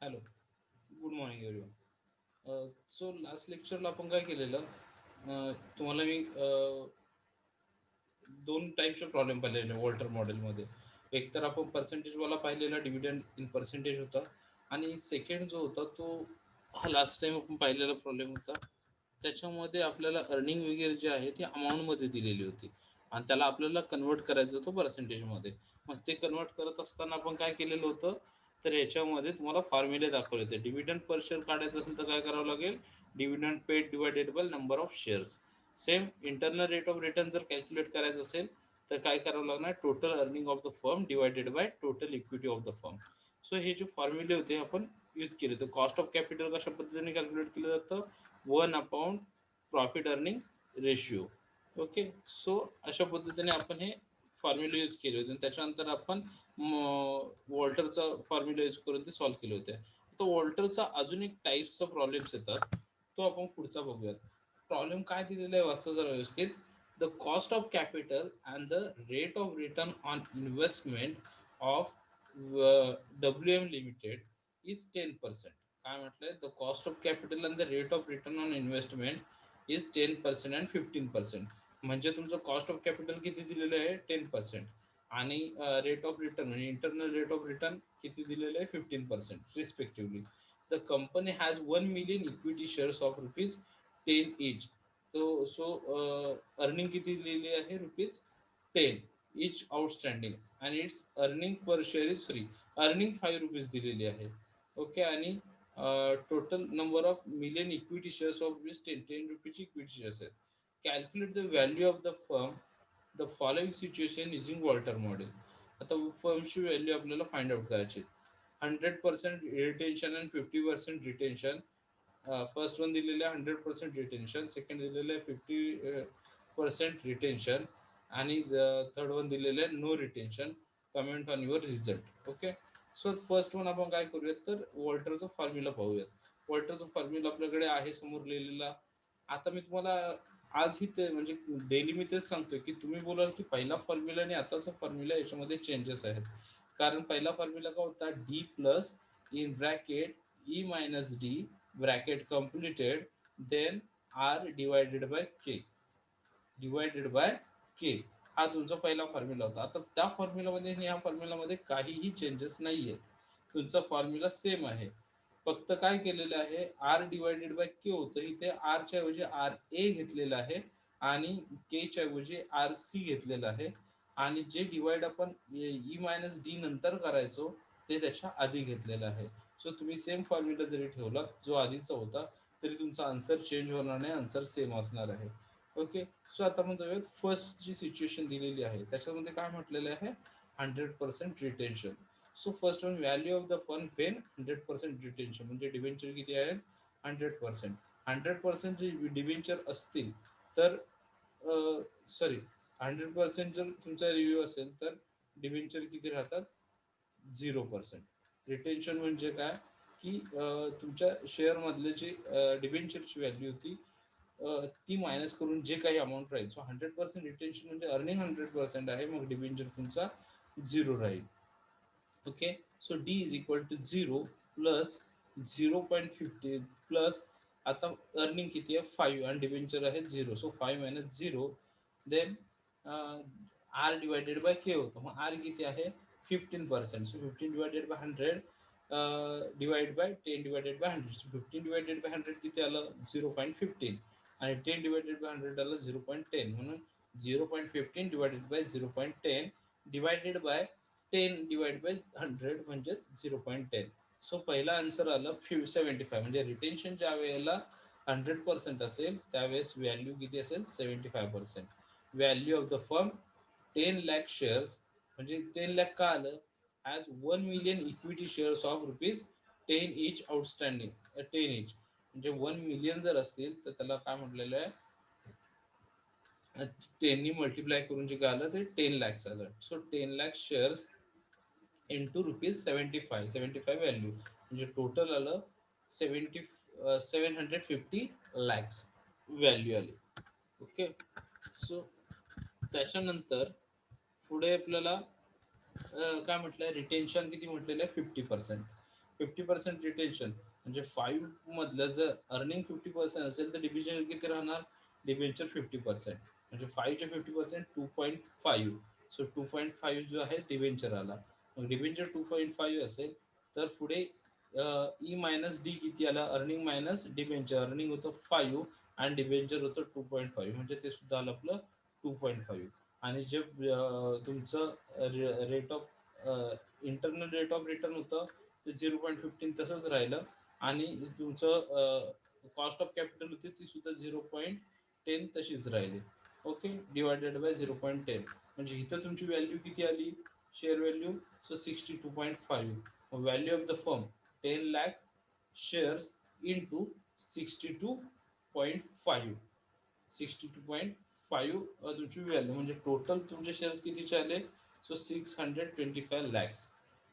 Hello, good morning everyone. So last लेक्चरला आपण काय केलेलं, तुम्हाला मी दोन टाईपचे प्रॉब्लेम पाहिलेले वॉल्टर मॉडेलमध्ये. एक तर आपण पर्सेंटेजवाला पाहिलेला डिव्हिडंड इन पर्सेंटेज होता, आणि सेकंड जो होता तो हा लास्ट टाइम आपण पाहिलेला प्रॉब्लेम होता. त्याच्यामध्ये आपल्याला अर्निंग वगैरे जे आहे ती अमाऊंटमध्ये दिलेली होती, आणि त्याला आपल्याला कन्वर्ट करायचं होतं पर्सेंटेजमध्ये. मग ते कन्वर्ट करत असताना आपण काय केलेलं होतं, तर याच्यामध्ये तुम्हाला फॉर्म्युले दाखवले होते. डिव्हिडंड पर शेअर काढायचं असेल तर काय करावं लागेल, dividend paid divided by number of shares. Same internal rate of return जर कॅल्क्युलेट करायचं असेल तर काय करावं लागणार, total earning of the firm divided by total equity of the firm. So हे जे फॉर्म्युले होते आपण यूज केले. तर कॉस्ट ऑफ कॅपिटल कशा पद्धतीने कॅल्क्युलेट केलं जातं, 1 profit earning ratio. Okay, so अशा पद्धतीने आपण हे फॉर्म्युले यूज केले होते, आणि त्याच्यानंतर आपण वॉल्टरचा फॉर्म्युला यूज करून ते सॉल्व्ह केले होते. तर वॉल्टरचा अजून एक टाईप्सचा प्रॉब्लेम्स येतात, तो आपण पुढचा बघूयात. प्रॉब्लेम काय दिलेला आहे वाचा जरा व्यवस्थित. The cost of capital and the rate of return on investment of WM limited is 10%. काय म्हटलंय, the cost of capital and the rate of return on investment is 10% and 15%. म्हणजे तुमचं कॉस्ट ऑफ कॅपिटल किती दिलेलं आहे, 10%, आणि rate of return म्हणजे internal rate of return किती दिलेलं आहे, 15% respectively. The company has 1 million equity shares of ₹10 each. So earning किती दिलेली आहे, ₹10 इच आउटस्टँडिंग, आणि its earning per share is free. Earning ₹5 दिलेली आहे. ओके, आणि total number of million equity shares of ₹10 equity shares आहेत. Calculate the value of the firm the following situation using Walter model. आता फर्मची value आपल्याला find out करायची. 100% retention and 50% retention. First one दिलेलं आहे 100% retention, second दिलेलं आहे 50% retention, आणि third one दिलेलं आहे no retention. Comment on your result. Okay, so first one आपण काय करूयात, तर वॉल्टरचा फॉर्म्युला पाहूयात. वॉल्टरचा फॉर्म्युला आपल्याकडे आहे समोर लिहिलेला. आता मी तुम्हाला आज ही ते म्हणजे डेली मी तेच सांगतोय की तुम्ही बोलाल की पहिला फॉर्म्युला आणि आताचा फॉर्म्युला याच्यामध्ये चेंजेस आहेत. कारण पहिला फॉर्म्युला काय होता, D plus in bracket E minus D bracket completed then R divided by K. हा तुमचा पहिला फॉर्म्युला होता. आता त्या फॉर्म्युलामध्ये आणि या फॉर्म्युलामध्ये काहीही चेंजेस नाही आहेत. तुमचा फॉर्म्युला सेम आहे. फक्त काय केलेलं आहे, आर डिवायडेड बाय के होतं, इथे आर च्या ऐवजी आर ए घेतलेलं आहे, आणि के च्या ऐवजी आर सी घेतलेलं आहे, आणि जे डिवाइड आपण ई मायनस डी नंतर करायचो ते त्याच्या आधी घेतलेलं आहे. सो तुम्ही सेम फॉर्म्युला जरी ठेवला जो आधीचा होता तरी तुमचा आन्सर चेंज होणार नाही, आन्सर सेम असणार आहे. ओके, सो आता आपण फर्स्ट जी सिच्युएशन दिलेली आहे त्याच्यामध्ये काय म्हटलेलं आहे, 100% retention. So first one value of the fund Wien 100% retention, म्हणजे डिबेंचर किती आहे, 100%. 100% जे डिबेंचर असतील तर सॉरी 100% जर तुमचा रिव्ह्यू असेल तर डिबेंचर किती राहतात, 0%. रिटेन्शन म्हणजे काय, की तुमच्या शेअरमधले जे डिबेंचरची व्हॅल्यू होती ती मायनस करून जे काही अमाऊंट राहील. सो 100% रिटेन्शन म्हणजे अर्निंग 100% आहे, मग डिबेंचर तुमचा 0 राहील. Okay, so D is equal to 0 plus 0.50 plus, आता अर्निंग किती आहे 5 आणि डिबेंचर आहे 0, so 5 minus 0, then R divided by K होतं. मग आर किती आहे 15%, so 15 divided by 100 divide by 10 divided by 100. So 15 divided by 100 किती आलं 0.15, आणि 10 डिवायडेड बाय 100 आलं 0.10, म्हणून 0.15 divided by 0.10 divided by 10 divide by 100 म्हणजे 0.10. सो पहिला आन्सर आलं 75, म्हणजे रिटेन्शन ज्या वेळेला 100% असेल त्यावेळेस व्हॅल्यू किती असेल 75%. Value of the firm 10 lakh shares, म्हणजे 10 लाख का आलं, as 1 million equity shares of ₹10 each outstanding. 10 इच म्हणजे 1 million जर असतील तर त्याला काय म्हटलेलं आहे, 10 मल्टिप्लाय करून जे काय आलं ते 10 lakhs आलं. So 10 lakh shares into ₹75 value, म्हणजे टोटल आलं 750 lakhs व्हॅल्यू आली. ओके, सो त्याच्यानंतर पुढे आपल्याला काय म्हटलंय, रिटेन्शन किती म्हटलेलं आहे 50%. 50% रिटेन्शन म्हणजे 5 मधलं जर अर्निंग 50% असेल तर डिव्हिजन किती राहणार, डिबेंचर 50% म्हणजे 5 चे 50% 2.5. सो 2.5 जो आहे डिबेंचर आला. मग डिबेंचर 2.5 असेल तर पुढे ई मायनस डी किती आला, अर्निंग मायनस डिबेंचर. अर्निंग होतं 5 आणि डिबेंचर होतं 2.5 म्हणजे ते सुद्धा आलं आपलं 2.5. आणि जे तुमचं rate of internal rate of return होतं ते 0.15 तसंच राहिलं. आणि तुमचं कॉस्ट ऑफ कॅपिटल होती ती सुद्धा 0.10 तशीच राहिली. ओके, डिवायडेड बाय 0.10 म्हणजे इथं तुमची व्हॅल्यू किती आली, share value. So 62.5. Value of the firm 10 lakh shares into 62.5. 62.5 तुमची व्हॅल्यू म्हणजे टोटल तुमचे शेअर्स कितीचे आले. So 625 lakhs.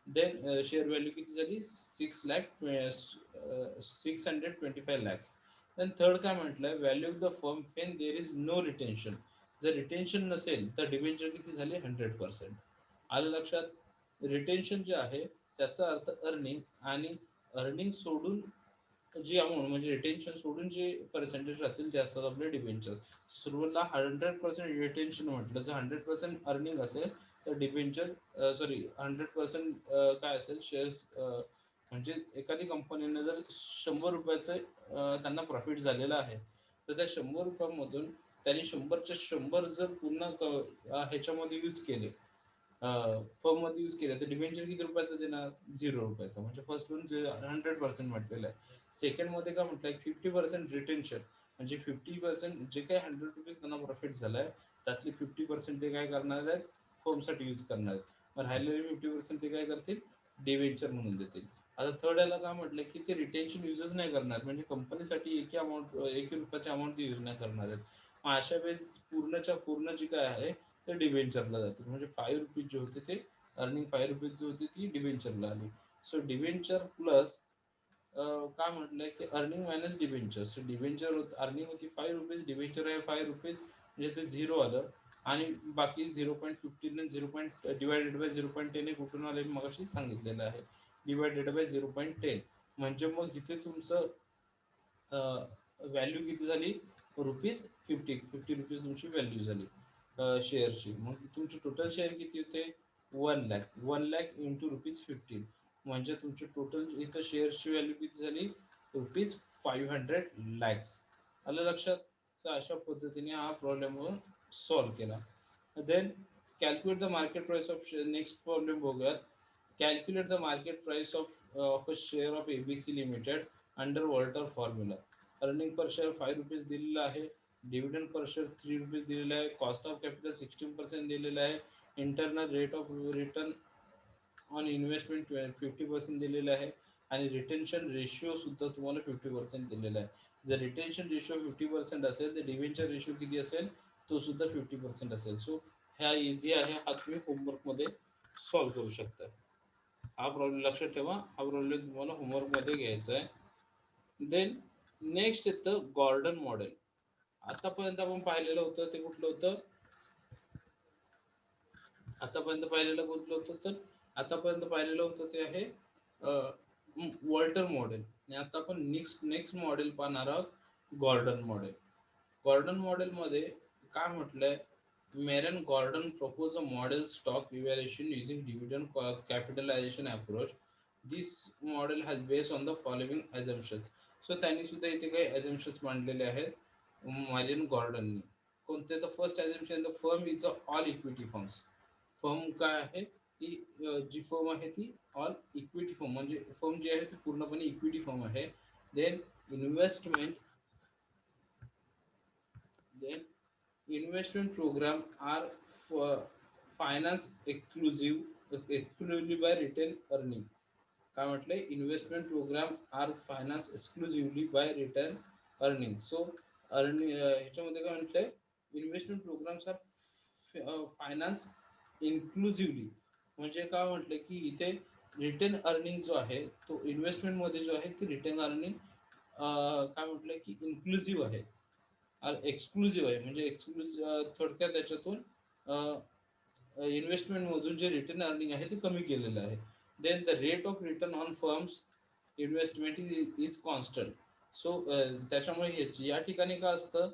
Then share value किती झाली, 625 lakhs. देन थर्ड काय म्हटलंय, value of the firm when there is no retention. जर रिटेन्शन नसेल तर डिबेंचर किती झाले, 100%. आलं लक्षात. रिटेन्शन जे आहे त्याचा अर्थ अर्निंग, आणि अर्निंग सोडून जी अमाऊंट म्हणजे रिटेन्शन सोडून जे पर्सेंटेज राहतील ते असतात आपले डिबेंचर. सुरुवातीला 100% रिटेन्शन म्हटलं, जर 100% अर्निंग असेल तर डिबेंचर सॉरी 100% काय असेल शेअर्स. म्हणजे एखादी कंपनीने जर 100 रुपयाचं त्यांना प्रॉफिट झालेलं आहे तर त्या 100 रुपयामधून त्यांनी 100च्या 100 जर पूर्ण ह्याच्यामध्ये यूज केले, फर्म मध्ये यूज केलं तर डिबेंचर किती रुपयाचं देणार, 0 रुपयाचं. म्हणजे फर्स्ट वन जे 100% म्हटलेलं आहे. सेकंड मध्ये काय म्हटलंय, 50% रिटेन्शन म्हणजे 50% जे काही 100 रुपीज त्यांना प्रॉफिट झालाय त्यातली 50% ते काय करणार आहेत, फर्मसाठी यूज करणार आहेत. मग राहिलेले 50% ते काय करतील, डिबेंचर म्हणून देतील. आता थर्ड याला काय म्हटलं की ते रिटेन्शन युजच नाही करणार, म्हणजे कंपनीसाठी एक रुपयाची अमाऊंट यूज नाही करणार आहेत. मग अशा वेळेस पूर्णच्या पूर्ण जी काय आहे ते डिबेंचरला जातील. म्हणजे 5 रुपीज जे होते ते अर्निंग 5 रुपीज जी होती ती डिबेंचरला आली. सो डिबेंचर प्लस काय म्हटलंय की earning minus debenture. So debenture earning होती 5 रुपीज, डिबेंचर आहे 5 रुपीज म्हणजे ते 0 आलं. आणि बाकी 0.15 डिवायडेड बाय 0.10 हे कुठून आले मग अशी सांगितलेलं आहे, डिवायडेड बाय 0.10. म्हणजे मग इथे तुमचं व्हॅल्यू किती झाली, ₹50 तुमची व्हॅल्यू झाली शेअरची. मग तुमचे टोटल शेअर किती होते, 1 लाख. 1 लाख इंटू ₹15 म्हणजे तुमची टोटल इथं शेअरची व्हॅल्यू किती झाली, ₹500 lakhs. आलं लक्षात. तर अशा पद्धतीने हा प्रॉब्लेम सॉल्व्ह केला. Then calculate the market price of share. Next problem बघूयात. Calculate the market price of a share of ABC limited under Walter formula. Earning per share 5 rupees दिलेलं आहे, डिव्हिडंड पर शेअर 3 रुपीज दिलेलं आहे, cost of capital 16% दिलेलं आहे, internal rate of return on investment 50% दिलेलं आहे, आणि रिटेन्शन रेशिओ सुद्धा तुम्हाला 50% दिलेला आहे. जर रिटेन्शन रेशिओ 50% असेल तर डिव्हेंचर रेशिओ किती असेल, तो सुद्धा 50% असेल. सो ह्या इझी आहे, हा तुम्ही होमवर्कमध्ये सॉल्व्ह करू शकता. हा प्रॉब्लेम लक्षात ठेवा, हा प्रॉब्लेम तुम्हाला होमवर्कमध्ये घ्यायचा आहे. देन नेक्स्ट येतं गॉर्डन मॉडेल. आतापर्यंत आपण पाहिलेलं होतं ते कुठलं होतं, आतापर्यंत पाहिलेलं कुठलं होतं, तर आतापर्यंत पाहिलेलं होतं ते आहे वॉल्टर मॉडेल. आणि आता आपण नेक्स्ट मॉडेल पाहणार आहोत, गॉर्डन मॉडेल. गॉर्डन मॉडेलमध्ये काय म्हटलंय, Myron Gordon propose a model stock evaluation using dividend capitalisation approach. This model has based on the following assumptions. So त्यांनी सुद्धा इथे काही ॲझम्पशन्स मांडलेले आहेत मेरन गॉर्डननी. कोणते, तर first assumption, the firm is a all equity firms. Firm काय आहे, ती जी फर्म आहे ती ऑल इक्विटी फर्म म्हणजे फर्म जी आहे ती पूर्णपणे इक्विटी फर्म आहे. Then investment then investment program are finance exclusively by retained earning. काय म्हटलंय, investment program are finance exclusively by return earning. So ह्याच्यामध्ये काय म्हटलंय, investment programs are finance inclusively. म्हणजे काय म्हटलं की इथे रिटर्न अर्निंग जो आहे तो इन्व्हेस्टमेंटमध्ये जो आहे की रिटर्न अर्निंग काय म्हटलं की इन्क्लुझिव्ह आहे, एक्सक्लुझिव्ह आहे. म्हणजे थोडक्यात त्याच्यातून इन्व्हेस्टमेंट मधून जे रिटर्न अर्निंग आहे ते कमी केलेलं आहे. then the rate of return on firms investment is constant. So त्याच्यामुळे या ठिकाणी काय असतं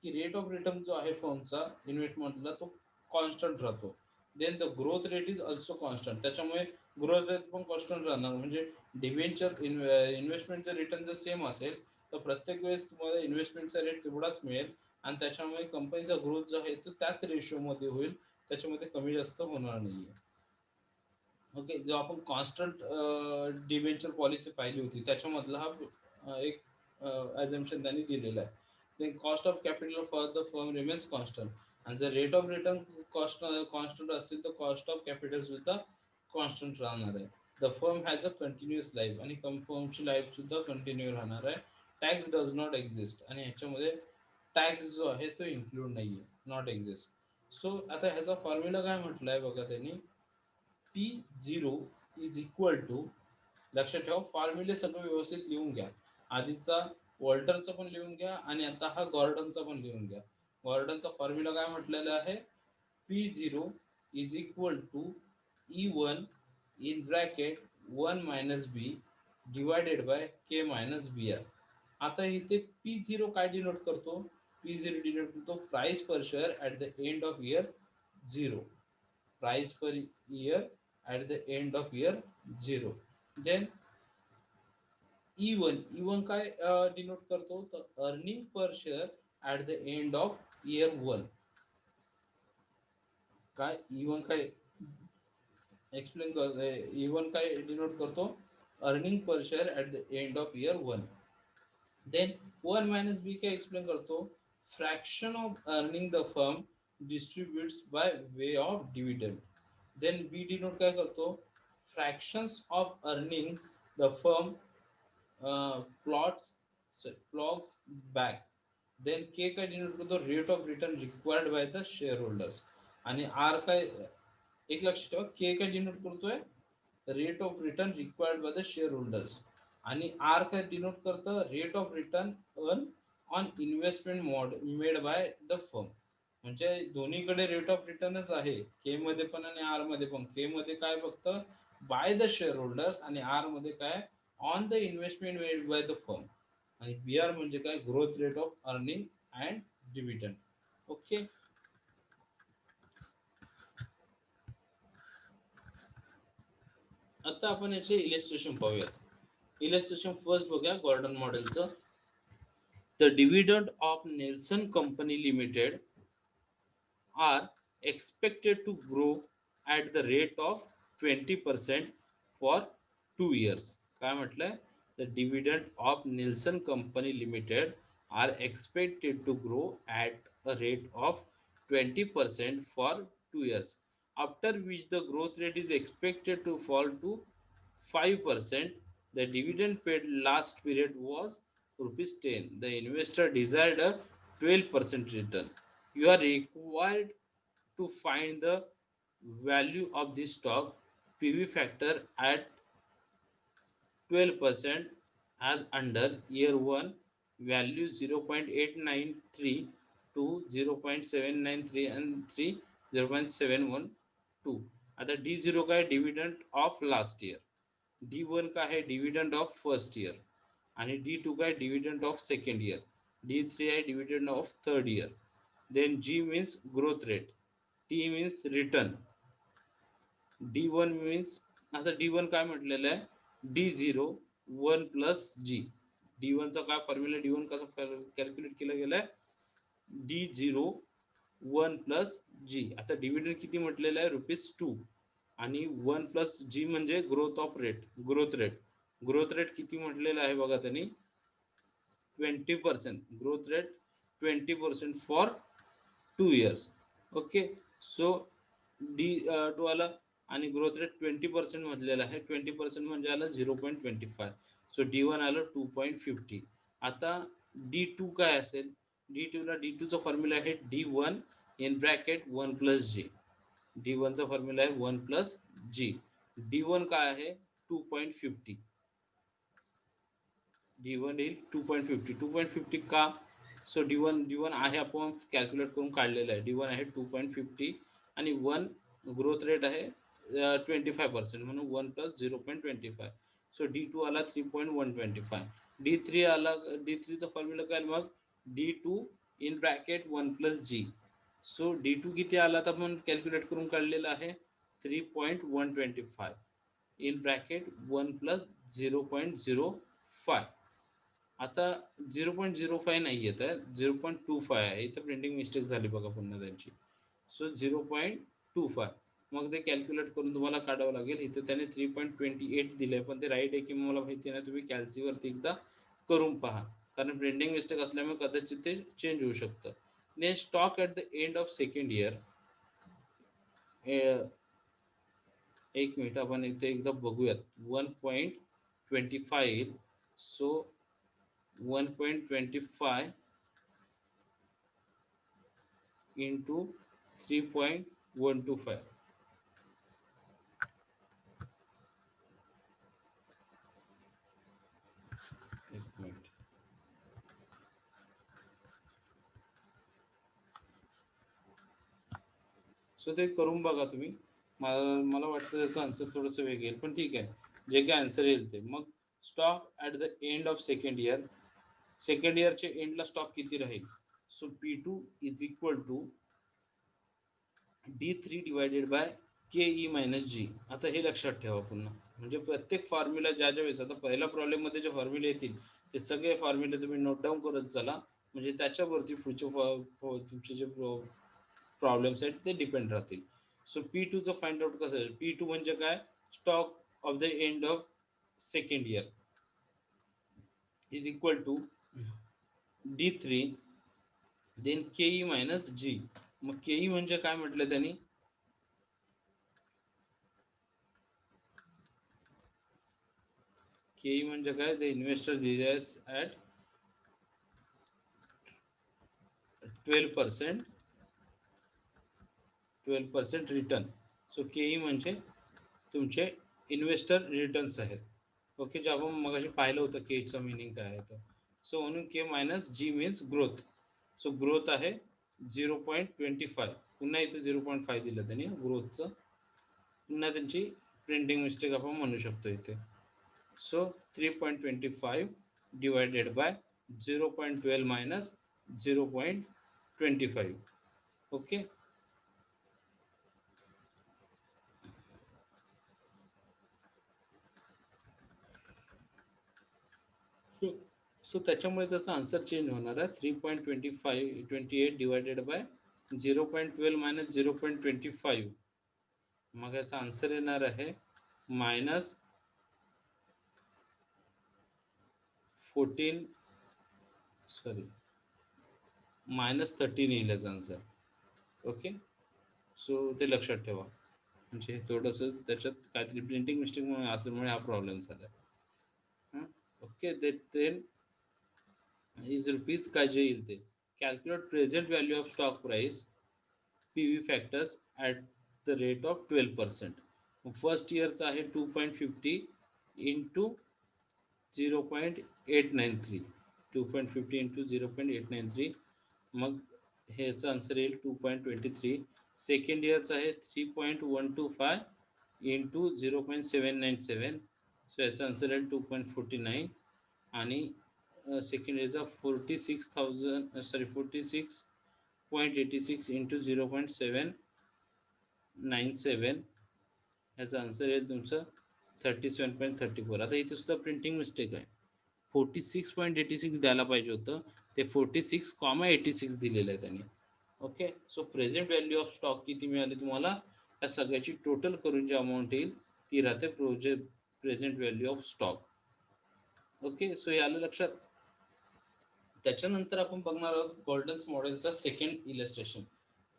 की रेट ऑफ रिटर्न जो आहे फर्मचा इन्व्हेस्टमेंटला तो कॉन्स्टंट राहतो. Then the growth rate is also constant. त्याच्यामुळे ग्रोथ रेट पण कॉन्स्टंट राहणार. म्हणजे डिव्हेंचर इन्व्हेस्टमेंटचं रिटर्न जर सेम असेल तर प्रत्येक वेळेस तुम्हाला इन्व्हेस्टमेंटचा रेट तेवढाच मिळेल आणि त्याच्यामुळे कंपनीचा ग्रोथ जो आहे तो त्याच रेशिओमध्ये होईल. त्याच्यामध्ये कमी जास्त होणार नाहीये. ओके, जेव्हा आपण कॉन्स्टंट डिबेंचर पॉलिसी पाहिली होती त्याच्यामधला हा एक ॲझम्पशन त्यांनी दिलेला आहे. Then cost of capital for the firm remains constant. आणि जर रेट ऑफ रिटर्न कॉन्स्टंट असतील तर कॉस्ट ऑफ कॅपिटल सुद्धा कॉन्स्टंट राहणार आहे. The firm has a continuous life आणि फर्मची लाईफ सुद्धा कंटिन्यू राहणार आहे. टॅक्स डज नॉट एक्झिस्ट आणि ह्याच्यामध्ये टॅक्स जो आहे तो इन्क्लूड नाही आहे, नॉट एक्झिस्ट. सो आता ह्याचा फॉर्म्युला काय म्हटलं आहे बघा त्यांनी, P0 इज इक्वल टू, लक्षात ठेवा फॉर्म्युले सगळं व्यवस्थित लिहून घ्या. आधीचा वॉल्टरचा पण लिहून घ्या आणि आता हा गॉर्डनचा पण लिहून घ्या. गॉर्डनचा फॉर्म्युला काय म्हटलेला आहे, P0 is equal to E1 in bracket 1 minus B divided by K minus B R. आता इथे P0 काय डिनोट करतो, P0 डिनोट करतो price per share at the end of year 0. price per year at the end of year 0. then E1 काय denote करतो तर earning per share at the end of year 1. काय E1 काय explain कर, E1 काय denote करतो earning per share at the end of year 1. Then 1 minus B काय explain करतो fraction of earning the firm distributes by way of dividend. Then B denote काय करतो fractions of earnings the firm ploughs back. Then K काय denote करतो rate of return required by the shareholders. आणि R काय, एक लक्षात ठेवा K काय डिनोट करतोय rate of return required by the shareholders आणि आर काय डिनोट करतं rate of return earn on investment made by the firm. म्हणजे दोन्हीकडे रेट ऑफ रिटर्नच आहे के मध्ये पण आणि आर मध्ये पण. के मध्ये काय फक्त बाय द शेअर होल्डर्स आणि आर मध्ये काय on the investment made by the firm. आणि बी आर म्हणजे काय growth rate of earning and dividend. Okay, आता आपण याचे इलिस्ट्रेशन पाहूयात. इलिस्ट्रेशन फर्स्ट बघूया गॉर्डन मॉडेलचं. The dividend of Nelson company limited are expected to grow at the rate of 20% for 2 years. काय म्हटलंय, the dividend of Nielsen Company Limited are expected to grow at a rate of 20% for 2 years, after which the growth rate is expected to fall to 5%. The dividend paid last period was rupees 10. The investor desired a 12% return. You are required to find the value of this stock PV factor at 12% as under year 1 value 0.893 to 0.793 and 3 0.712. आता D0 का है dividend of last year, D1 का है dividend of first year आणि D2 का है dividend of second year, D3 है dividend of third year. Then G means growth rate, T means return, D1 means, आता D1 काय म्हटलेलं आहे D0 1 प्लस जी. D1 चा काय फॉर्म्युला, D1 कसा कॅल्क्युलेट केला गेलाय D0 1 प्लस जी. आता डिव्हिडंड किती म्हटलेलं आहे ₹2 आणि 1 प्लस जी म्हणजे growth of rate, growth rate किती म्हटलेलं आहे बघा त्यांनी 20%, growth rate 20% for 2 years. Okay, so D2 आला आणि ग्रोथ रेट 20% म्हटलेलं आहे, 20% म्हणजे आलं 0.25. सो D1 आलं 2.50. आता D2 काय असेल, D2 ला D2 चा फॉर्म्युला आहे D1 in bracket 1 plus G. D1 चा फॉर्म्युला आहे 1 प्लस जी. D1 काय आहे 2.50. D1 येईल 2.50. 2.50 का, सो D1 आहे आपण कॅल्क्युलेट करून काढलेलं आहे. D1 आहे 2.50 आणि 1 ग्रोथ रेट आहे 25% म्हणून 1 प्लस 0.25. सो D2 आला 3.125. D3 आला, D3चा फॉर्म्युला काय मग D2 in bracket 1 plus G. So D2 किती आला तर आपण कॅल्क्युलेट करून काढलेला आहे 3.125 इन ब्रॅकेट 1 प्लस 0.05. आता 0.05 नाही येत आहे, 0.25 आहे. इथं प्रिंटिंग मिस्टेक झाली बघा पुन्हा त्यांची. सो 0.25 मग ते कॅल्क्युलेट करून तुम्हाला काढावं लागेल. इथं त्याने 3.28 दिलंय, पण ते राईट आहे की मला माहिती नाही. तुम्ही कॅल्सीवरती एकदा करून पहा, कारण प्रिंटिंग मिस्टेक असल्यामुळे कदाचित ते चेंज होऊ शकतं. Next stock at the end of second year. एक मिनिट, आपण इथे एकदा बघूयात. 1.25. So 1.25 into 3.125. एक मिनिट. सो ते करून बघा तुम्ही. मला वाटतं त्याचं आन्सर थोडंसं वेगळं येईल, पण ठीक आहे. जे काय आन्सर येईल ते. मग stock at the end of second year. Second इयरच्या एंडला स्टॉक किती राहील? So P2 is equal to D3 divided by KE minus G. आता हे लक्षात ठेवा पुन्हा, म्हणजे प्रत्येक फॉर्म्युला ज्या वेळेस, आता पहिल्या प्रॉब्लेममध्ये जे फॉर्म्युले येतील ते सगळे फॉर्म्युले तुम्ही नोट डाऊन करत चला, म्हणजे त्याच्यावरती पुढचे तुमचे जे प्रॉब्लेम्स आहेत ते डिपेंड राहतील. सो P2चं फाइंड आउट कसं आहे? P2 म्हणजे काय? Stock of the end of second year is equal to D3 then KE minus G. मग KE म्हणजे काय म्हटलं त्यांनी? KE म्हणजे काय? The investor desires at 12% return. So KE म्हणजे तुमचे इन्व्हेस्टर रिटर्न्स आहेत. ओके, जे आपण मगाशी पाहिलं होतं केचं मिनिंग काय आहे तर. सो म्हणून K minus G means growth. So growth आहे 0.25. पुन्हा इथे 0.5 दिलं त्यांनी ग्रोथचं. पुन्हा त्यांची प्रिंटिंग मिस्टेक आपण म्हणू शकतो इथे. So 3.25 divided by 0.12 minus 0.25. Okay. So त्याच्यामुळे त्याचा आन्सर चेंज होणार आहे. 3.25 डिवायडेड बाय 0.12 मायनस 0.25. मग याचा आन्सर येणार आहे मायनस 13 येईल याचा आन्सर. ओके, सो ते लक्षात ठेवा, म्हणजे थोडंसं त्याच्यात काहीतरी प्रिंटिंग मिस्टेक म्हणून असल्यामुळे हा प्रॉब्लेम झाला. ओके, देन इज रुपीज काय जे येईल ते. Calculate present value of stock price PV factors at the rate of 12%. First इयरचा आहे 2.50 इंटू 0.893. 2.50 इंटू 0.893. मग ह्याचा आन्सर येईल 2.23. सेकंड इयरचा आहे 3.125 इंटू 0.797. सो याचा आन्सर येईल 2.49. आणि सेकंड इयरचा 46.86 इंटू 0.797. याचा आन्सर येईल तुमचं 37.34. आता इथे सुद्धा प्रिंटिंग मिस्टेक आहे. 46.86 द्यायला पाहिजे होतं, ते 46.86 दिलेलं आहे त्यांनी. Okay, so present value of stock किती मिळाली तुम्हाला? या सगळ्याची टोटल करून जी अमाऊंट येईल ती राहते present value of stock. Okay, so हे आलं लक्षात. त्याच्यानंतर आपण बघणार आहोत गॉर्डन्स मॉडेलचा सेकंड इलस्ट्रेशन.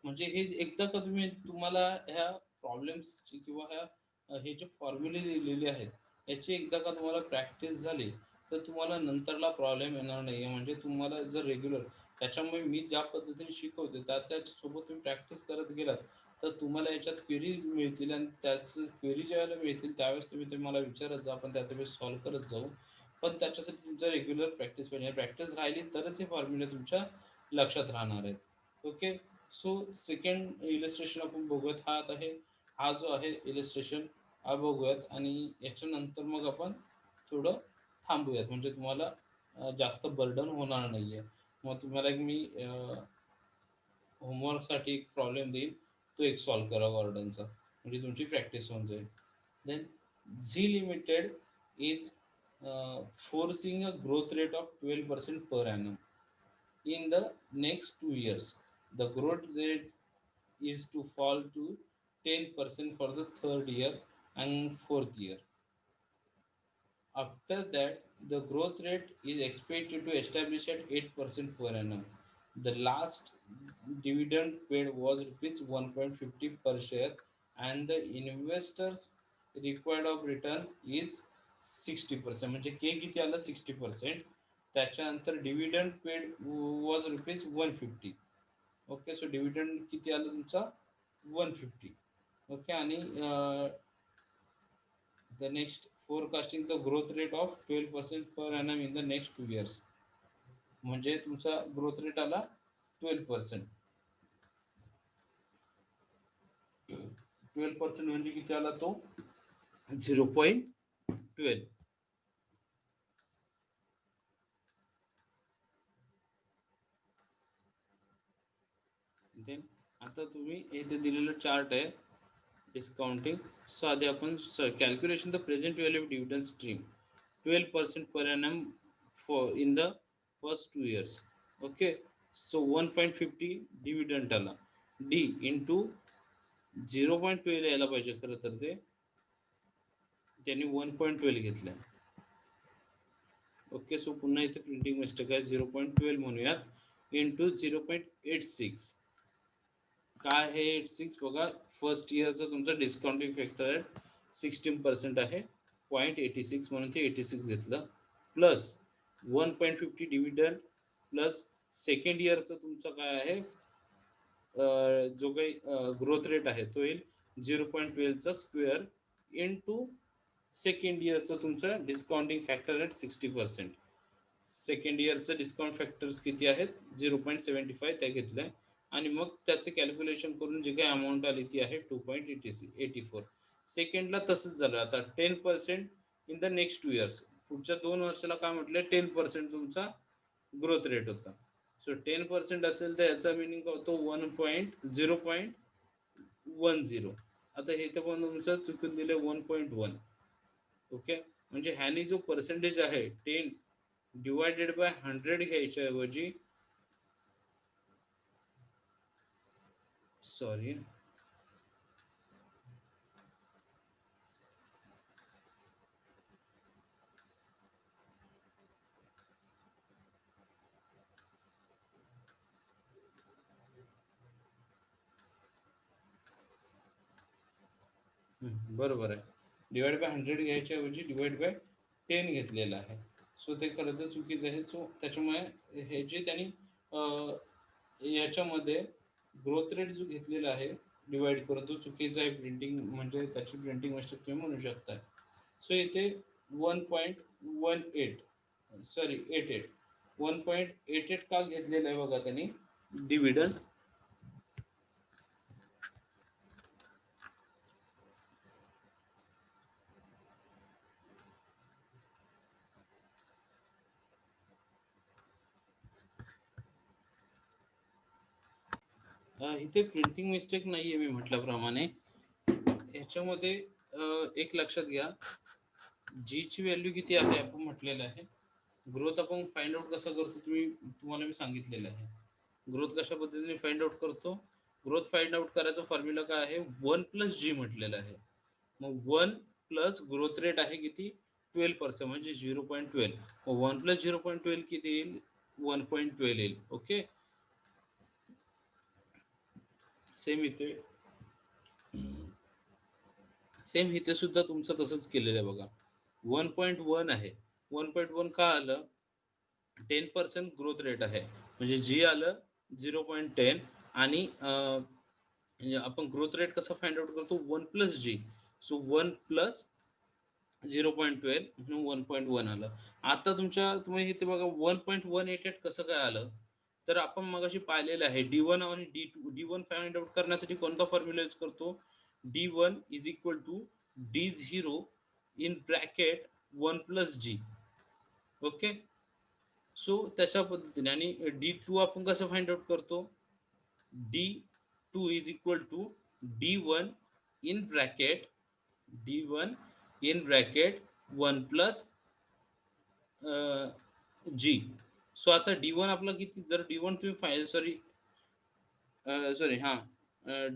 म्हणजे हे एकदा का तुम्हाला ह्या प्रॉब्लेम्सची किंवा हे जे फॉर्म्युले लिहिलेले आहेत याची एकदा का तुम्हाला प्रॅक्टिस झाली तर तुम्हाला नंतरला प्रॉब्लेम येणार नाही. म्हणजे तुम्हाला जर रेग्युलर, त्याच्यामुळे मी ज्या पद्धतीने शिकवते त्याच्यासोबत तुम्ही प्रॅक्टिस करत गेलात तर तुम्हाला याच्यात क्वेरी मिळतील, आणि त्याच क्वेरी ज्या वेळेला मिळतील त्यावेळेस तुम्ही मला विचारत जा, आपण त्यावेळेस सॉल्व्ह करत जाऊ. पण त्याच्यासाठी तुमचं रेग्युलर प्रॅक्टिस पाहिजे. प्रॅक्टिस राहिली तरच हे फॉर्म्युले तुमच्या लक्षात राहणार आहेत. ओके, सो सेकंड इलस्ट्रेशन आपण बघूयात. हा आता आहे हा जो आहे इलिस्ट्रेशन हा बघूयात आणि याच्यानंतर मग आपण थोडं थांबूयात, म्हणजे तुम्हाला जास्त बर्डन होणार नाहीये. मग तुम्हाला एक मी होमवर्कसाठी एक प्रॉब्लेम देईल, तो एक सॉल्व्ह करा गॉर्डनचा, म्हणजे तुमची प्रॅक्टिस होऊन जाईल. Then Zee limited is forcing a growth rate of 12% per annum in the next 2 years. The growth rate is to fall to 10% for the third year and fourth year. After that, the growth rate is expected to establish at 8% per annum. The last dividend paid was rupees 1.50 per share, and the investors required of return is 60%. म्हणजे के किती आलं 60%. त्याच्यानंतर dividend paid was rupees 150. Okay, so dividend किती आलं तुमचा 150. Okay, आणि the next forecasting the growth rate of 12% per annum in the next 2 years. म्हणजे तुमचा ग्रोथ रेट आला 12%. 12% म्हणजे किती आला तो 0.12. देन आता तुम्ही इथे दिलेलं चार्ट आहे डिस्काउंटिंग. सो आधी आपण calculation the present value of dividend stream 12% per annum for in the first 2 years. Okay, so 1.50 dividend आला, डी इंटू 0.12 यायला पाहिजे खरं तर, ते त्यांनी 1.12 घेतलं. ओके, सो पुन्हा इथे प्रिंटिंग मिस्टेक आहे, 0.12 म्हणूयात इंटू 0.86. काय आहे 86 बघा, फर्स्ट इयरचा तुमचा डिस्काउंटिंग फॅक्टर आहे 16% आहे, 0.86 म्हणून ते 86 घेतलं, प्लस 1.50 डिव्हिडंड, प्लस सेकंड इयरचा तुमचा काय आहे जो काही ग्रोथ रेट आहे तो येईल 0.12चा स्क्वेअर इंटू सेकंड इयरचं तुमचं डिस्काउंटिंग फॅक्टर आहे 60%. सेकंड इयरचं डिस्काउंट फॅक्टर्स किती आहेत 0.75 त्या घेतल्या, आणि मग त्याचे कॅल्क्युलेशन करून जी काही अमाऊंट आली ती आहे 2.84. सेकंडला तसंच झालं, आता 10% इन द नेक्स्ट 2 इयर्स, पुढच्या 2 वर्षाला काय म्हटलं 10% तुमचा ग्रोथ रेट होता. सो 10% असेल तर याचा मिनिंग होतो 0.10. आता हे तर पण तुमचं चुकून दिले 1.1. ओके, म्हणजे ह्याने जो पर्सेंटेज आहे 10 डिवायडेड बाय 100 घ्यायच्या ऐवजी, सॉरी बरोबर आहे, डिवाइड बाय 100 घ्यायच्या ऐवजी डिवाइड बाय 10 घेतलेलं आहे. सो ते खरं तर चुकीचं आहे. सो त्याच्यामुळे हे जे त्यांनी याच्यामध्ये ग्रोथ रेट जो घेतलेला आहे डिवाइड करून तो चुकीचा आहे, प्रिंटिंग म्हणजे त्याची प्रिंटिंग मिस्टेक तुम्ही म्हणू शकता. सो इथे 1.18, सॉरी 88, 1.88 का घेतलेलं आहे बघा त्यांनी डिव्हिडंड. इथे प्रिंटिंग मिस्टेक नाहीये, मी म्हटल्याप्रमाणे याच्यामध्ये एक लक्षात घ्या, जी ची व्हॅल्यू किती आहे आपण म्हटलेलं आहे. ग्रोथ आपण फाइंड आउट कसा करतो तुम्हाला मी सांगितलेलं आहे. ग्रोथ कशा पद्धतीने फाइंड आउट करतो, ग्रोथ फाइंड आउट करायचा फॉर्म्युला काय आहे 1+G म्हटलेलं आहे. मग 1 प्लस ग्रोथ रेट आहे किती 12%, म्हणजे 0.12. 1+0.12 किती येईल 1.12 येईल. ओके, सेम इथे सुद्धा तुमचं तसंच केलेलं आहे बघा, 1.1 आहे. 1.1 का आलं, 10% ग्रोथ रेट आहे, म्हणजे जी आलं 0.10. आणि आपण ग्रोथ रेट कसा फाइंड आउट करतो 1+G. सो 1+0.12 म्हणून 1.1 आलं. आता तुम्ही इथे बघा 1.188 कसं काय आलं, तर आपण मगाशी पाहिलेलं आहे D1 आणि D2. D1 फाइंड आउट करण्यासाठी कोणता फॉर्म्युला यूज करतो D1 is equal to D0 in bracket 1 plus G. Okay, so तशा पद्धतीने. आणि D2 आपण कसं फाइंड आउट करतो? D2 is equal to D1 in bracket D1 in bracket 1 plus G. So आता D1 आपला किती, जर D1 तुम्ही सॉरी हां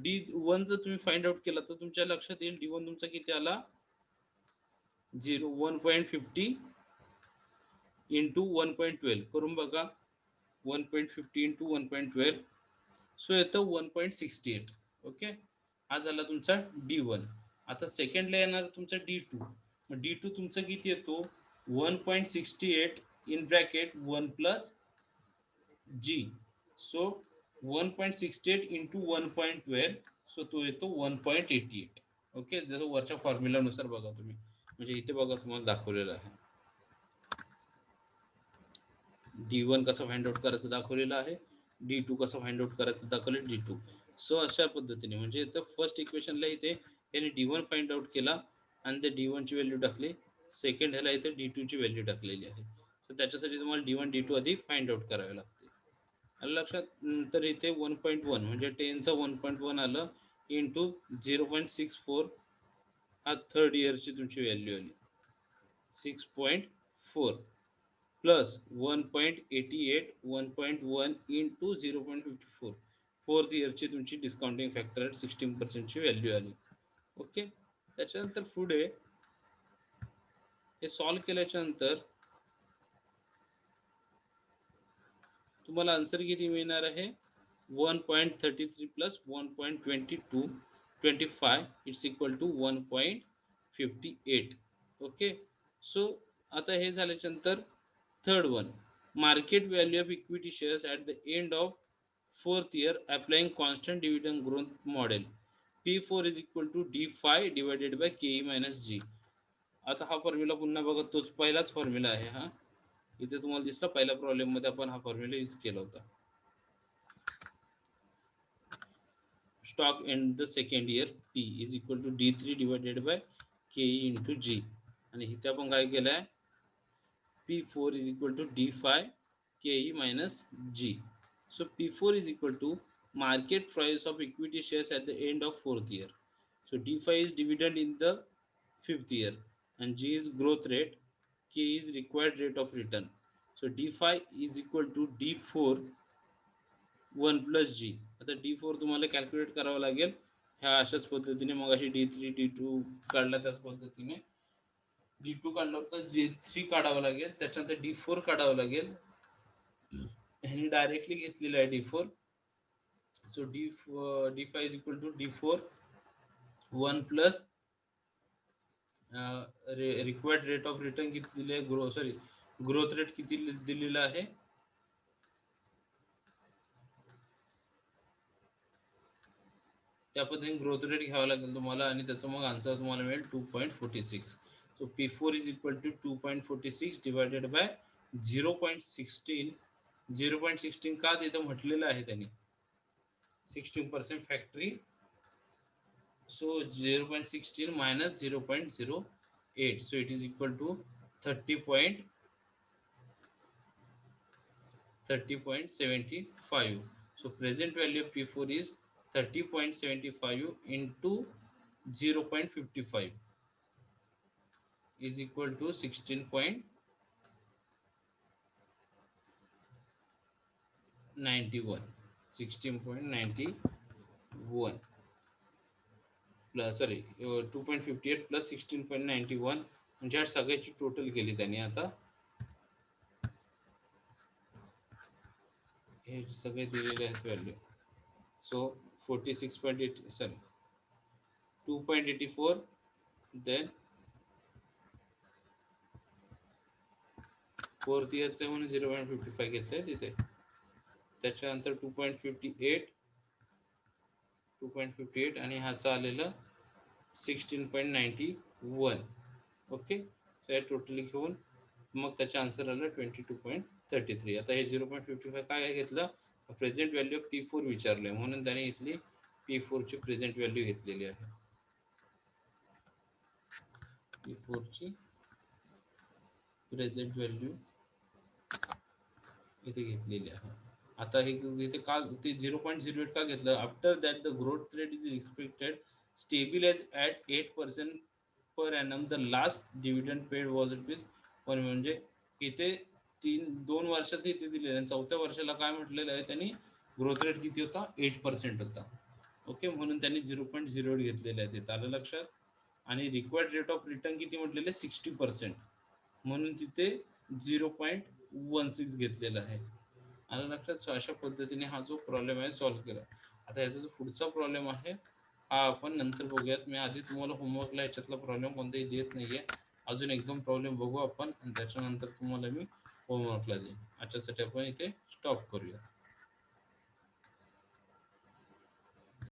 D1 जर तुम्ही फाइंड आउट केला तर तुमच्या लक्षात येईल D1 तुमचा किती आला, 1.50 इंटू 1.12 करून बघा. 1.50 इंटू 1.12, सो येतं 1.68. ओके, हा झाला तुमचा D1. आता सेकंडला येणार तुमचा D2. मग D2 तुमचा किती येतो? 1.68 in bracket 1 plus G. So 1.68 into 1.12, so तो येतो 1.88. ओके, जसं वरच्या फॉर्म्युलानुसार बघा तुम्ही, म्हणजे इथे बघा तुम्हाला दाखवलेलं आहे. D1 कसं फाइंड आउट करायचं दाखवलेलं आहे, D2 कसं फाइंड आउट करायचं दाखवलं D2. सो अशा पद्धतीने म्हणजे इथं फर्स्ट इक्वेशनला इथे याने D1 फाइंड आउट केला आणि ते D1 ची व्हॅल्यू टाकली. सेकंड ह्याला इथे D2 ची व्हॅल्यू टाकलेली आहे. तर त्याच्यासाठी तुम्हाला D1 D2 आधी फाइंड आउट करावे लागते. आलं लक्षात? तर इथे 1.1 म्हणजे 10चा 1.1 आलं इंटू 0.64, हा थर्ड इयरची तुमची व्हॅल्यू आली 6.4 प्लस 1.88 1.1 इंटू 0.54, फोर्थ इयरची तुमची डिस्काउंटिंग फॅक्टर 16%ची व्हॅल्यू आली. ओके, त्याच्यानंतर पुढे हे सॉल्व केल्याच्या नंतर तुम्हाला आन्सर किती मिळणार आहे? 1.33 plus 1.25 it's equal to 1.58. Okay, so आता हे झाल्याच्या नंतर third one, market value of equity shares at the end of fourth year applying constant dividend growth model. P4 is equal to D5 divided by KE minus G. आता हा formula पुन्हा बघा, तोच पहिलाच फॉर्म्युला आहे. हा इथे तुम्हाला दिसला, पहिल्या प्रॉब्लेम मध्ये आपण हा फॉर्म्युला यूज केला होता. Stock in the second year P is equal to D3 divided by KE into G. आणि इथे आपण काय केलंय, P4 is equal to D5 KE minus G. So P4 is equal to market price of equity shares at the end of fourth year. So D5 is dividend in the fifth year and G is growth rate, K is required rate of return. So D5 is equal to D4 1 plus G. आता D4 तुम्हाला calculate करावं लागेल ह्या अशाच पद्धतीने. मग अशी D3 D2 काढला त्याच पद्धतीने D2 काढला होता, D3 काढावं लागेल, त्याच्यानंतर D4 काढावं लागेल. ह्याने डायरेक्टली घेतलेलं आहे D4. So D5 is equal to D4 1 plus required rate of return किती दिले, ग्रोथ रेट किती दिलेला आहे, त्या पद्धतीने ग्रोथ रेट घ्यावा लागेल तुम्हाला आणि त्याचं मग आन्सर तुम्हाला मिळेल 2.46. So P4 is equal to 2.46 divided by 0.16. 0.16 का तिथं म्हटलेलं आहे त्यांनी 16% factory. So 0.16 minus 0.08, so it is equal to 30.75. So present value of P4 is 30.75 into 0.55 is equal to 16.91. 16.91 plus 2.58 plus 16.91 म्हणजे सगळ्याची टोटल केली त्यांनी. आता हे सगळे दिलेले आहेत व्हॅल्यू. सो 46.8 2.84, देन फोर्थ इयरचे म्हणून 0.55 घेतलंय तिथे. त्याच्यानंतर 2.58 आणि ह्याचं आलेलं 16.91. ओके, तर टोटली घेऊन मग त्याचा आन्सर आला 22.33. आता हे 0.55 काय घेतलं, प्रेझेंट व्हॅल्यू ऑफ P4 विचारलंय म्हणून त्याने इथली P4 ची प्रेझेंट व्हॅल्यू घेतलेली आहे. P4 ची प्रेझेंट व्हॅल्यू इथे घेतलेली आहे. आता हे इथे का ते 0.08 का घेतलं? After that the growth rate is expected stabilize at 8% per annum. The last dividend paid was rupees पण म्हणजे इथे 2 वर्षाचे इथे दिलेले आणि 4थ्या वर्षाला काय म्हटलेलं आहे त्यांनी ग्रोथ रेट किती होता? 8% होता. ओके, म्हणून त्यांनी 0.08 घेतलेले आहे. ते आलं लक्षात. आणि रिक्वायर्ड रेट ऑफ रिटर्न किती म्हटलेले? 60%, म्हणून तिथे 0.16 घेतलेला आहे. आलं लक्षात. सो अशा पद्धतीने हा जो प्रॉब्लेम आहे सॉल्व्ह केला. आता याचा जो पुढचा प्रॉब्लेम आहे हा आपण नंतर बघूयात. मी आधी तुम्हाला होमवर्कला याच्यातला प्रॉब्लेम कोणताही देत नाहीये. अजून एकदम प्रॉब्लेम बघू आपण आणि त्याच्यानंतर तुम्हाला मी होमवर्कला देईन. आजच्यासाठी आपण इथे स्टॉप करूया.